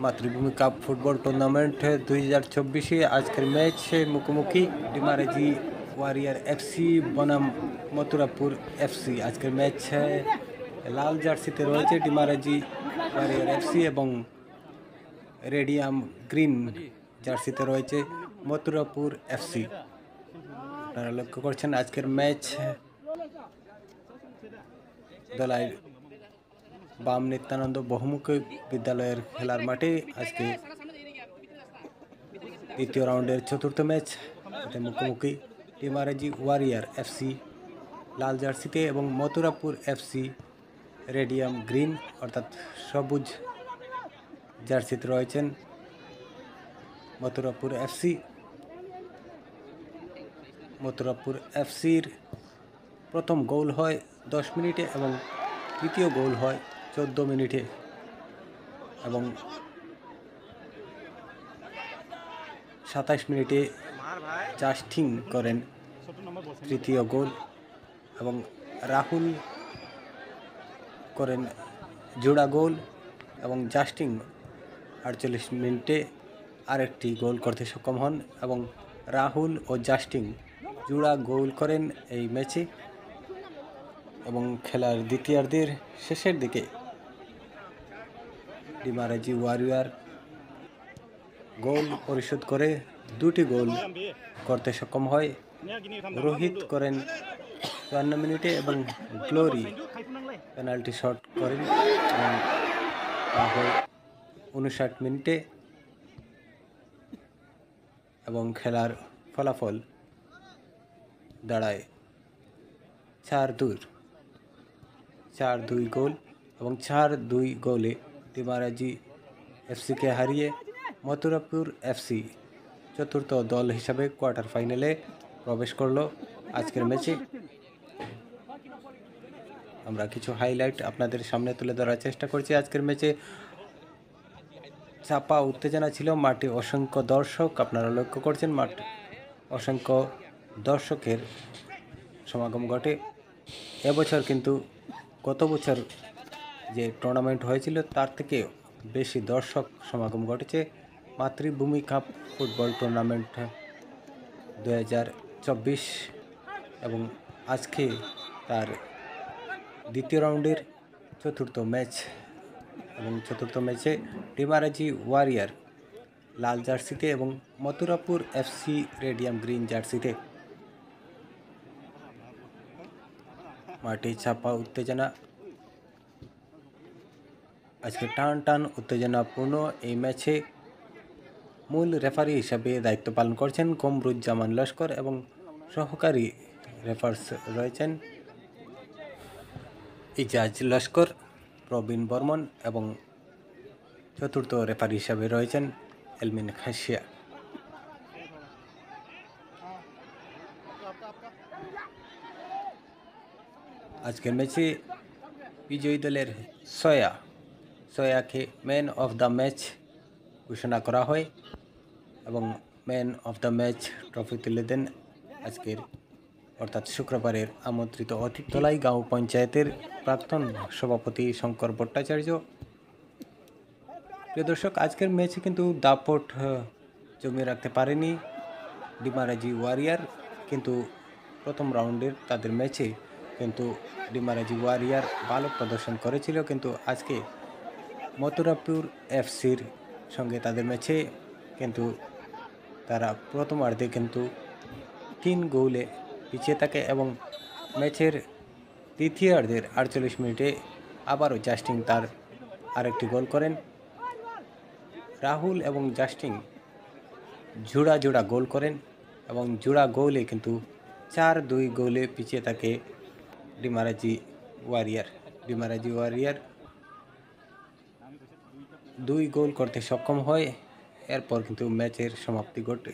মাতৃভূমি cup football tournament 2024 আজকের match মুখোমুখি ডিমারেজি ওয়ারিয়ার এফসি বনাম মথুরাপুর এফসি। আজকের ম্যাচ লাল জার্সিতে রয়েছে ডিমারেজি ওয়ারিয়ার এফসি এবং রেডিয়াম গ্রিন জার্সিতে রয়েছে মথুরাপুর এফসি। আপনারা লক্ষ্য করছেন আজকের ম্যাচ দলাই বাম নিত্যানন্দ বহুমুখী বিদ্যালয়ের খেলার মাঠে আজকে দ্বিতীয় রাউন্ডের চতুর্থ ম্যাচ। এতে মুখোমুখি ডিমারেজি ওয়ারিয়ার এফসি লাল জার্সিতে এবং মথুরাপুর এফসি রেডিয়াম গ্রিন অর্থাৎ সবুজ জার্সিতে রয়েছেন মথুরাপুর এফসি। মথুরাপুর এফসির প্রথম গোল হয় 10 মিনিটে এবং তৃতীয় গোল হয় 14 মিনিটে এবং 27 মিনিটে জাস্টিং করেন তৃতীয় গোল এবং রাহুল করেন জোড়া গোল এবং জাস্টিং 48 মিনিটে আরেকটি গোল করতে সক্ষম হন এবং রাহুল ও জাস্টিং জোড়া গোল করেন এই ম্যাচে। এবং খেলার দ্বিতীয়ার্ধের শেষের দিকে ডিমারেজি ওয়ারিয়ার গোল পরিশোধ করে দুটি গোল করতে সক্ষম হয়। রোহিত করেন 54 মিনিটে এবং গ্লোরি পেনাল্টি শট করেন এবং 59 মিনিটে এবং খেলার ফলাফল দাঁড়ায় 4-2 গোল এবং 4-2 গোলে ডিমারেজি এফসিকে হারিয়ে মথুরাপুর এফসি চতুর্থ দল হিসাবে কোয়ার্টার ফাইনালে প্রবেশ করলো। আজকের ম্যাচে আমরা কিছু হাইলাইট আপনাদের সামনে তুলে ধরার চেষ্টা করছি। আজকের ম্যাচে চাপা উত্তেজনা ছিল, মাঠে অসংখ্য দর্শক আপনারা লক্ষ্য করছেন, মাঠে অসংখ্য দর্শকের সমাগম ঘটে। এবছর কিন্তু গত বছর যে টুর্নামেন্ট হয়েছিল তার থেকে বেশি দর্শক সমাগম ঘটেছে। মাতৃভূমি কাপ ফুটবল টুর্নামেন্ট 2024 এবং আজকে তার দ্বিতীয় রাউন্ডের চতুর্থ ম্যাচ এবং চতুর্থ ম্যাচে ডিমারেজি ওয়ারিয়ার লাল জার্সিতে এবং মথুরাপুর এফসি রেডিয়াম গ্রিন জার্সিতে। মাঠে চাপা উত্তেজনা, আজকে টান উত্তেজনাপূর্ণ এই ম্যাচে মূল রেফারি হিসাবে দায়িত্ব পালন করছেন কমরুজ্জামান লস্কর এবং সহকারী রেফার্স রয়েছেন ইজাজ লস্কর, প্রবীণ বর্মন এবং চতুর্থ রেফারি হিসাবে রয়েছেন এলমিন খাসিয়া। আজকের ম্যাচে বিজয়ী দলের সয়াকে ম্যান অফ দ্য ম্যাচ ঘোষণা করা হয় এবং man of the match trophy তুলে দেন আজকের অর্থাৎ শুক্রবারের আমন্ত্রিত অতিথি ধলাইগাঁও পঞ্চায়েতের প্রাক্তন সভাপতি শঙ্কর ভট্টাচার্য। প্রিয় দর্শক, আজকের ম্যাচে কিন্তু দাপট জমিয়ে রাখতে পারেনি ডিমারেজি ওয়ারিয়ার, কিন্তু প্রথম রাউন্ডের তাদের ম্যাচে কিন্তু ডিমারেজি ওয়ারিয়ার ভালো প্রদর্শন করেছিল, কিন্তু আজকে মথুরাপুর এফসির সঙ্গে তাদের ম্যাচে কিন্তু তারা প্রথমার্ধে কিন্তু 3 গোলে পিছিয়ে থাকে এবং ম্যাচের দ্বিতীয়ার্ধের 48 মিনিটে আবারও জাস্টিং তার আরেকটি গোল করেন। রাহুল এবং জাস্টিং জোড়া গোল করেন এবং জোড়া গোলে কিন্তু 4-2 গোলে পিছিয়ে থাকে ডিমারেজি ওয়ারিয়ার। ডিমারেজি ওয়ারিয়ার 2 গোল করতে সক্ষম হয়, এরপর কিন্তু ম্যাচের সমাপ্তি ঘটে।